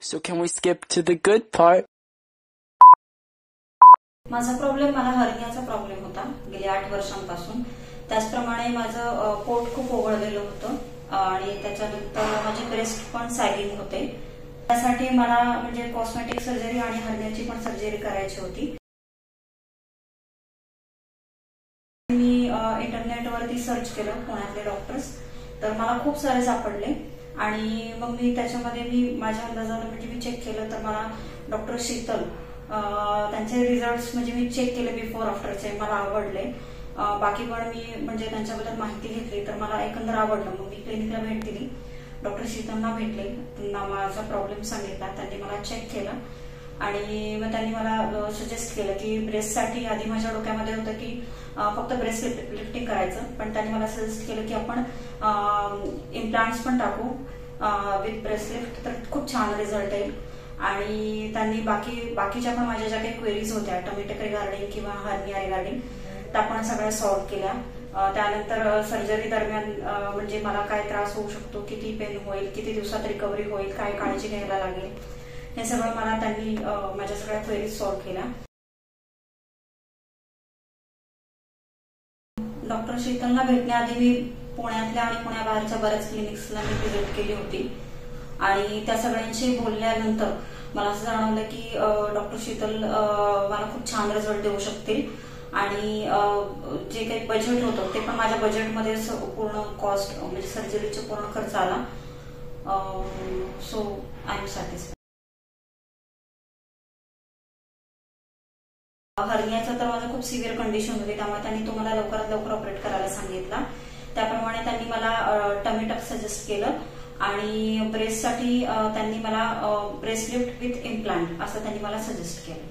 So can we skip to the good part? माझा problem मला हर्नियाचा problem होता गेली 8 वर्षांपासून. त्याचप्रमाणे माझं पोट खूप ओघळलेलं होतं आणि त्याच्यानंतर माझे ब्रेस्ट पण सॅगिंग होते. त्यासाठी मला म्हणजे कॉस्मेटिक सर्जरी आणि हर्नियाची पण सर्जरी करायची होती. मी इंटरनेटवरती सर्च केलं पुण्यातले डॉक्टर्स, तर मला खूप सारे सापडले आणि मग मी त्याच्यामध्ये मी माझ्या अंदाजानं म्हणजे मी चेक केलं तर मला डॉक्टर शीतल त्यांचे रिझल्ट्स म्हणजे मी चेक केले बिफोर आफ्टरचे, मला आवडले. बाकी पण मी म्हणजे त्यांच्याबद्दल माहिती घेतली तर मला एकंदर आवडलं. मग मी क्लिनिकला भेट दिली, डॉक्टर शीतलना भेटले, त्यांना माझा प्रॉब्लेम सांगितला, त्यांनी मला चेक केलं आणि मग त्यांनी मला सजेस्ट केलं की ब्रेस्टसाठी आधी माझ्या डोक्यामध्ये होतं की फक्त ब्रेस्ट लिफ्टिंग करायचं, पण त्यांनी मला सजेस्ट केलं की आपण इम्प्लांट्स पण टाकू विथ ब्रेस्ट लिफ्ट, तर खूप छान रिझल्ट येईल. आणि त्यांनी बाकीच्या पण माझ्या ज्या काही क्वेरीज होत्या टमिटक रिगार्डिंग किंवा हर्निया रिगार्डिंग त्या पण सगळ्या सॉल्व्ह केल्या. त्यानंतर सर्जरी दरम्यान म्हणजे मला काय त्रास होऊ शकतो, किती पेन होईल, किती दिवसात रिकव्हरी होईल, काय काळजी घ्यायला लागेल, हे सगळं मला त्यांनी माझ्या सगळ्या क्वेरीज सॉल्व्ह केल्या. डॉक्टर शीतलला भेटण्याआधी मी पुण्यातल्या आणि पुण्याबाहेरच्या बऱ्याच क्लिनिक्सला मी व्हिजिट केली होती आणि त्या सगळ्यांशी बोलल्यानंतर मला असं जाणवलं की डॉक्टर शीतल मला खूप छान रिझल्ट देऊ शकतील आणि जे काही बजेट होतं ते पण माझ्या बजेटमध्ये पूर्ण कॉस्ट म्हणजे सर्जरीचा पूर्ण खर्च आला. So I am satisfied. हर्नियाचं तर माझं खूप सिव्हिअर कंडिशन होती, त्यामुळे त्यांनी तुम्हाला लवकरात लवकर ऑपरेट करायला सांगितलं. त्याप्रमाणे त्यांनी मला टमिटक सजेस्ट केलं आणि ब्रेस्टसाठी त्यांनी मला ब्रेस्ट लिफ्ट विथ इम्प्लांट असं त्यांनी मला सजेस्ट केलं.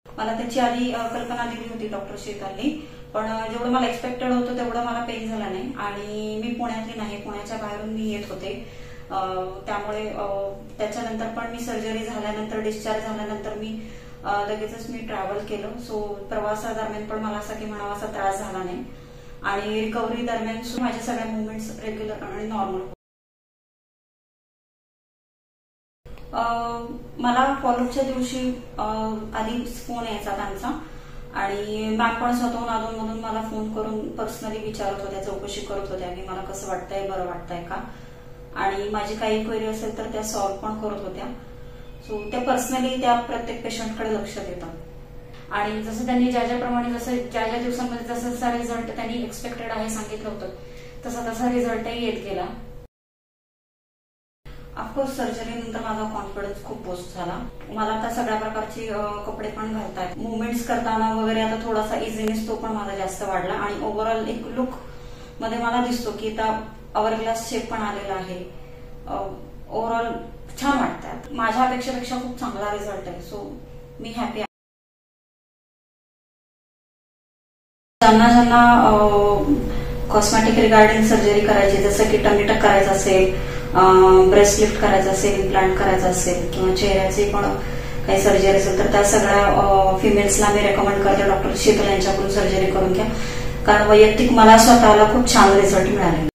मला त्याची आधी कल्पना दिली होती डॉक्टर शीतलनी, पण जेवढं मला एक्सपेक्टेड होतं तेवढं मला पेन झाला नाही आणि मी पुण्यातली नाही, पुण्याच्या बाहेरून मी येत होते. त्यामुळे त्याच्यानंतर पण मी सर्जरी झाल्यानंतर डिस्चार्ज झाल्यानंतर मी लगेचच मी ट्रॅव्हल केलं. सो प्रवासादरम्यान पण मला असा की म्हणावा असा त्रास झाला नाही आणि रिकव्हरी दरम्यान माझ्या सगळ्या मुवमेंट्स रेग्युलर आणि नॉर्मल. मला फॉलोअपच्या दिवशी आधी फोन यायचा त्यांचा आणि मॅम पण स्वतःहून अधूनमधून मला फोन करून पर्सनली विचारत होत्या, चौकशी करत होत्या की मला कसं वाटतंय, बरं वाटतंय का, आणि माझी काही क्वेरी असेल तर त्या सॉल्व्ह पण करत होत्या. सो त्या पर्सनली त्या प्रत्येक पेशंटकडे लक्ष देतात आणि जसं त्यांनी ज्याप्रमाणे जसं ज्या दिवसांमध्ये जसा रिझल्ट त्यांनी एक्सपेक्टेड आहे सांगितलं होतं तसा रिझल्टही येत गेला. ऑफकोर्स सर्जरीनंतर माझा कॉन्फिडन्स खूप बूस्ट झाला. मला आता सगळ्या प्रकारचे कपडे पण घालतात, मुवमेंट्स करताना वगैरे आता थोडासा इझीनेस तो पण माझा जास्त वाढला आणि ओव्हरऑल एक लुक मध्ये मला दिसतो की आता अवरग्लास शेप पण आलेला आहे. ओव्हरऑल छान वाटतात, माझ्या अपेक्षेपेक्षा खूप चांगला रिझल्ट आहे. सो मी हॅपी आहे. ज्यांना कॉस्मेटिक रिगार्डिंग सर्जरी करायची, जसं की टमिटक करायचं असेल, ब्रेस्ट लिफ्ट करायचं असेल, इम्प्लांट करायचं असेल किंवा चेहऱ्याची पण काही सर्जरी असेल तर त्या सगळ्या फिमेल्सला मी रेकमेंड करते डॉक्टर शीतल यांच्याकडून सर्जरी करून घ्या, कारण वैयक्तिक मला स्वतःला खूप छान रिझल्ट मिळाले.